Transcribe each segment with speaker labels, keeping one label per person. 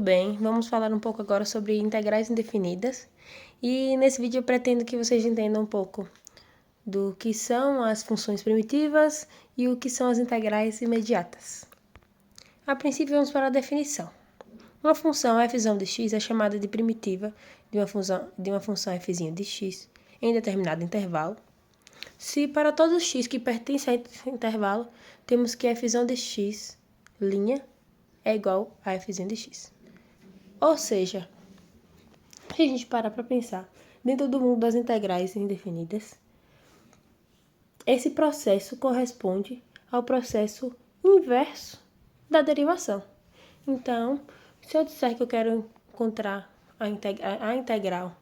Speaker 1: Bem, vamos falar um pouco agora sobre integrais indefinidas. E nesse vídeo eu pretendo que vocês entendam um pouco do que são as funções primitivas e o que são as integrais imediatas. A princípio, vamos para a definição. Uma função f de x é chamada de primitiva de uma função f de x em determinado intervalo, se para todos os x que pertencem a esse intervalo, temos que f de x' é igual a f de x. Ou seja, se a gente parar para pensar, dentro do mundo das integrais indefinidas, esse processo corresponde ao processo inverso da derivação. Então, se eu disser que eu quero encontrar a integral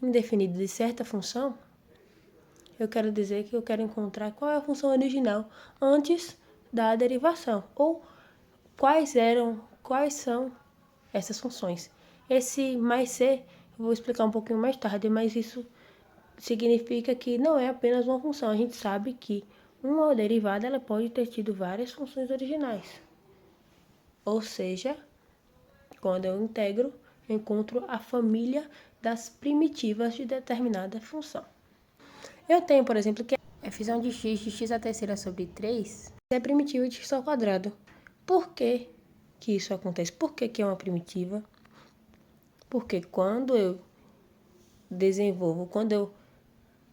Speaker 1: indefinida de certa função, eu quero dizer que eu quero encontrar qual é a função original antes da derivação, ou quais são essas funções. Esse mais c eu vou explicar um pouquinho mais tarde, mas isso significa que não é apenas uma função. A gente sabe que uma derivada ela pode ter tido várias funções originais. Ou seja, quando eu integro, eu encontro a família das primitivas de determinada função. Eu tenho, por exemplo, que f de x à terceira sobre 3 é primitiva de x ao quadrado. Por que isso acontece? Por que é uma primitiva? Porque quando eu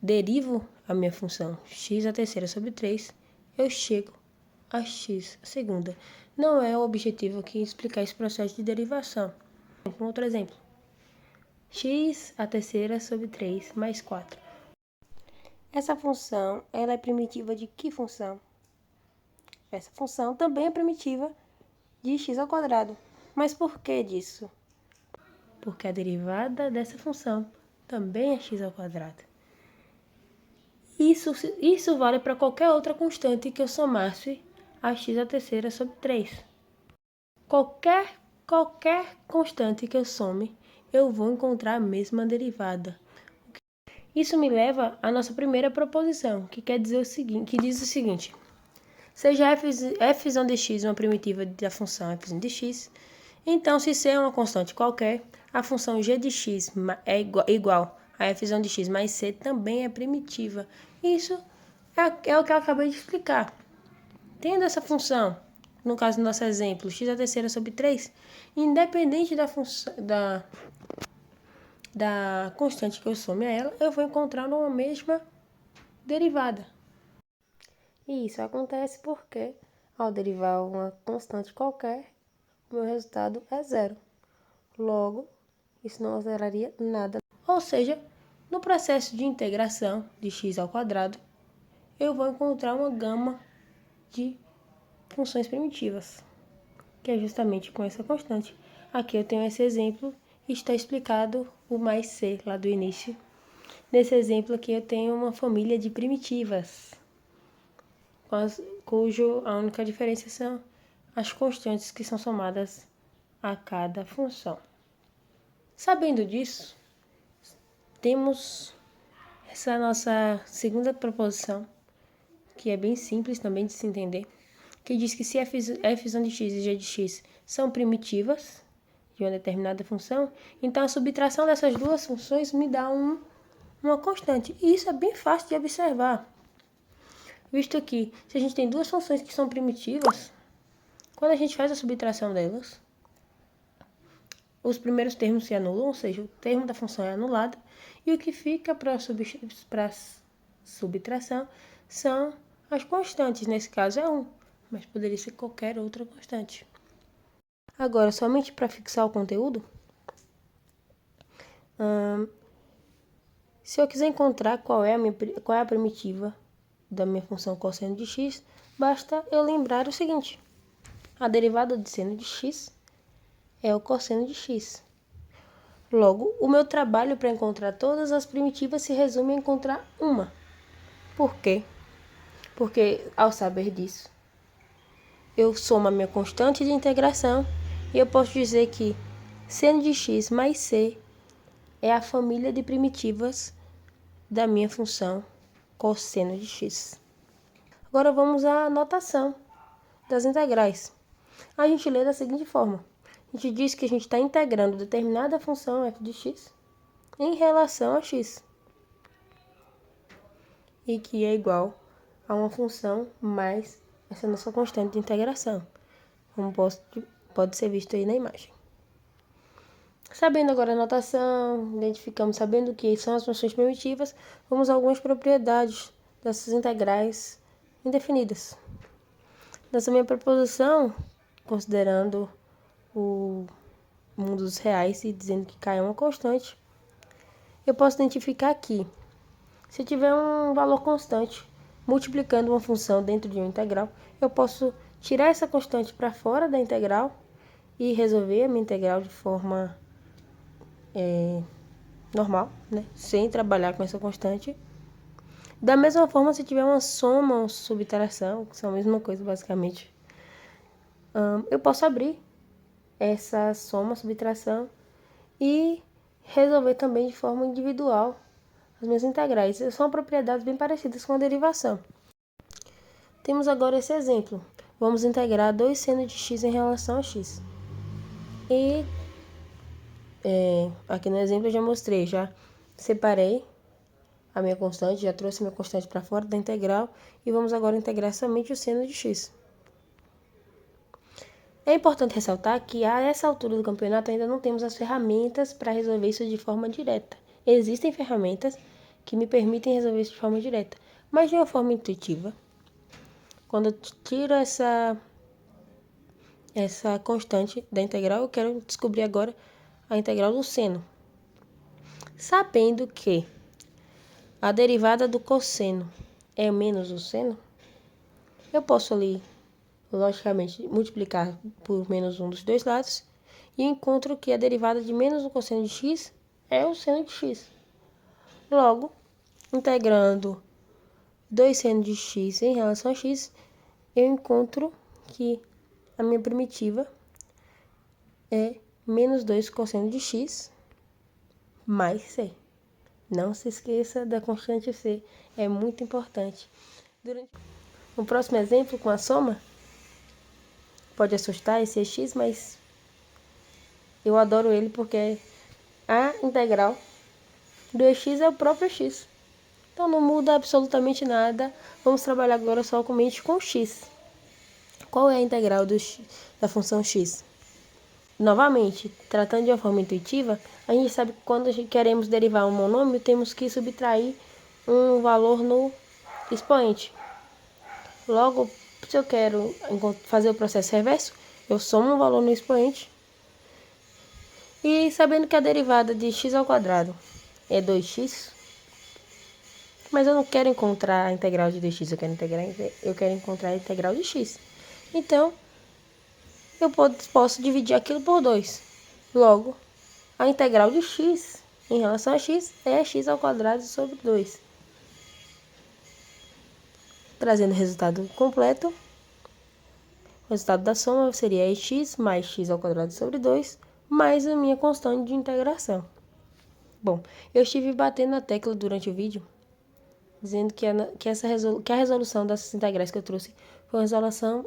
Speaker 1: derivo a minha função x à terceira sobre 3, eu chego a x à segunda. Não é o objetivo aqui explicar esse processo de derivação. Um outro exemplo. X à terceira sobre 3 mais 4. Essa função, ela é primitiva de que função? Essa função também é primitiva de x ao quadrado. Mas por que disso? Porque a derivada dessa função também é x ao quadrado. Isso vale para qualquer outra constante que eu somasse a x à terceira sobre 3. Qualquer constante que eu some, eu vou encontrar a mesma derivada. Isso me leva à nossa primeira proposição, que diz o seguinte: seja f de x uma primitiva da função f de x, então se c é uma constante qualquer, a função g de x é igual a f de x mais c também é primitiva. Isso é o que eu acabei de explicar. Tendo essa função, no caso do nosso exemplo, x à terceira sobre 3, independente da constante que eu some a ela, eu vou encontrar uma mesma derivada. E isso acontece porque, ao derivar uma constante qualquer, o meu resultado é zero. Logo, isso não alteraria nada. Ou seja, no processo de integração de x ao quadrado, eu vou encontrar uma gama de funções primitivas, que é justamente com essa constante. Aqui eu tenho esse exemplo e está explicado o mais c lá do início. Nesse exemplo aqui eu tenho uma família de primitivas, cujo a única diferença são as constantes que são somadas a cada função. Sabendo disso, temos essa nossa segunda proposição, que é bem simples também de se entender, que diz que se f de x e g de x são primitivas de uma determinada função, então a subtração dessas duas funções me dá uma constante. E isso é bem fácil de observar, visto que se a gente tem duas funções que são primitivas, quando a gente faz a subtração delas, os primeiros termos se anulam, ou seja, o termo da função é anulado, e o que fica para subtração são as constantes. Nesse caso é 1, mas poderia ser qualquer outra constante. Agora, somente para fixar o conteúdo, se eu quiser encontrar qual é a primitiva da minha função cosseno de x, basta eu lembrar o seguinte: a derivada de seno de x é o cosseno de x. Logo, o meu trabalho para encontrar todas as primitivas se resume a encontrar uma. Por quê? Porque, ao saber disso, eu somo a minha constante de integração e eu posso dizer que seno de x mais c é a família de primitivas da minha função cosseno de x. Agora vamos à notação das integrais. A gente lê da seguinte forma: A gente diz que a gente está integrando determinada função f de x em relação a x, e que é igual a uma função mais essa nossa constante de integração, como pode ser visto aí na imagem. Sabendo agora a notação, identificamos sabendo o que são as funções primitivas, vamos a algumas propriedades dessas integrais indefinidas. Nessa minha proposição, considerando o mundo dos reais e dizendo que K é uma constante, eu posso identificar que, se tiver um valor constante multiplicando uma função dentro de uma integral, eu posso tirar essa constante para fora da integral e resolver a minha integral de forma normal, né? Sem trabalhar com essa constante. Da mesma forma, se tiver uma soma ou subtração, que são a mesma coisa basicamente, eu posso abrir essa soma, subtração e resolver também de forma individual as minhas integrais. São propriedades bem parecidas com a derivação. Temos agora esse exemplo. Vamos integrar 2 seno de x em relação a x. E aqui no exemplo eu já mostrei, já separei a minha constante, já trouxe a minha constante para fora da integral e vamos agora integrar somente o seno de x. É importante ressaltar que a essa altura do campeonato ainda não temos as ferramentas para resolver isso de forma direta. Existem ferramentas que me permitem resolver isso de forma direta, mas de uma forma intuitiva. Quando eu tiro essa constante da integral, eu quero descobrir agora a integral do seno. Sabendo que a derivada do cosseno é menos o seno, eu posso ali, logicamente, multiplicar por menos um dos dois lados e encontro que a derivada de menos o cosseno de x é o seno de x. Logo, integrando 2 seno de x em relação a x, eu encontro que a minha primitiva é menos 2 cosseno de x mais c. Não se esqueça da constante c, é muito importante. No próximo exemplo, com a soma, pode assustar esse é x, mas eu adoro ele porque a integral do x é o próprio x. Então não muda absolutamente nada. Vamos trabalhar agora somente com x. Qual é a integral da função x? Novamente, tratando de uma forma intuitiva, a gente sabe que quando queremos derivar um monômio, temos que subtrair um valor no expoente. Logo, se eu quero fazer o processo reverso, eu somo um valor no expoente. E sabendo que a derivada de x ao quadrado é 2x, mas eu não quero encontrar a integral de 2x, eu quero encontrar a integral de x. Então, eu posso dividir aquilo por 2. Logo, a integral de x em relação a x é x ao quadrado sobre 2. Trazendo o resultado completo, o resultado da soma seria x mais x ao quadrado sobre 2, mais a minha constante de integração. Bom, eu estive batendo na tecla durante o vídeo, dizendo que a resolução dessas integrais que eu trouxe foi uma resolução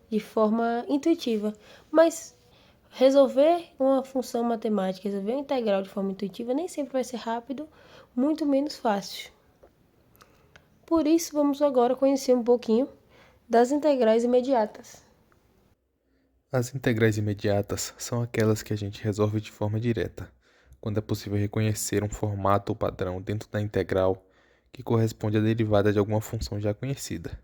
Speaker 1: de forma intuitiva, mas resolver uma função matemática, resolver uma integral de forma intuitiva nem sempre vai ser rápido, muito menos fácil. Por isso, vamos agora conhecer um pouquinho das integrais imediatas.
Speaker 2: As integrais imediatas são aquelas que a gente resolve de forma direta, quando é possível reconhecer um formato ou padrão dentro da integral que corresponde à derivada de alguma função já conhecida,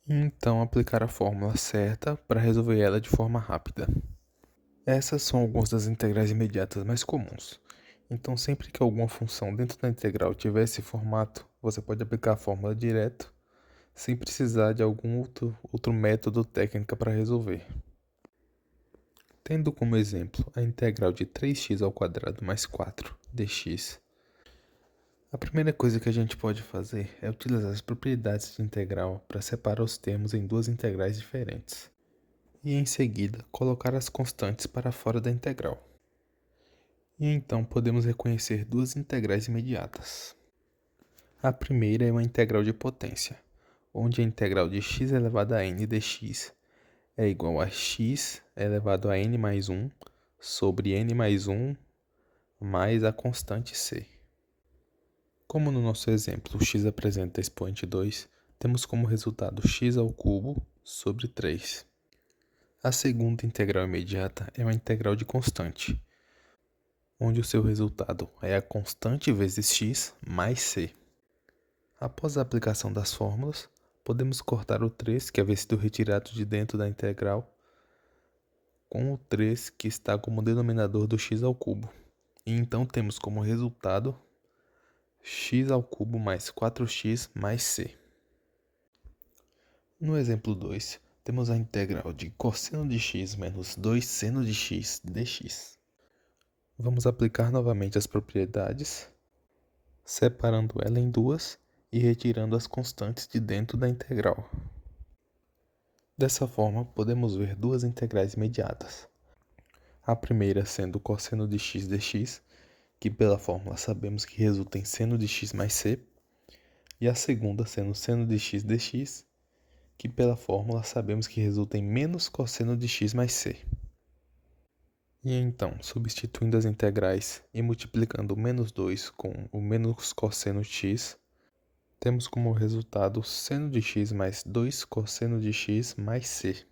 Speaker 2: e então aplicar a fórmula certa para resolver ela de forma rápida. Essas são algumas das integrais imediatas mais comuns. Então, sempre que alguma função dentro da integral tiver esse formato, você pode aplicar a fórmula direto, sem precisar de algum outro método ou técnica para resolver. Tendo como exemplo a integral de 3x ao quadrado mais 4 dx, a primeira coisa que a gente pode fazer é utilizar as propriedades de integral para separar os termos em duas integrais diferentes, e em seguida colocar as constantes para fora da integral. E então podemos reconhecer duas integrais imediatas. A primeira é uma integral de potência, onde a integral de x elevado a n dx é igual a x elevado a n mais 1 sobre n mais 1 mais a constante c. Como no nosso exemplo o x apresenta expoente 2, temos como resultado x ao cubo sobre 3. A segunda integral imediata é uma integral de constante, onde o seu resultado é a constante vezes x mais c. Após a aplicação das fórmulas, podemos cortar o 3 que havia sido retirado de dentro da integral com o 3 que está como denominador do x ao cubo. E então temos como resultado x ao cubo mais 4x mais c. No exemplo 2, temos a integral de cosseno de x menos 2 seno de x dx. Vamos aplicar novamente as propriedades, separando ela em duas e retirando as constantes de dentro da integral. Dessa forma, podemos ver duas integrais imediatas. A primeira sendo cosseno de x dx, que pela fórmula sabemos que resulta em seno de x mais c, e a segunda sendo seno de x dx, que pela fórmula sabemos que resulta em menos cosseno de x mais c. E então, substituindo as integrais e multiplicando o menos 2 com o menos cosseno de x, temos como resultado seno de x mais 2 cosseno de x mais c.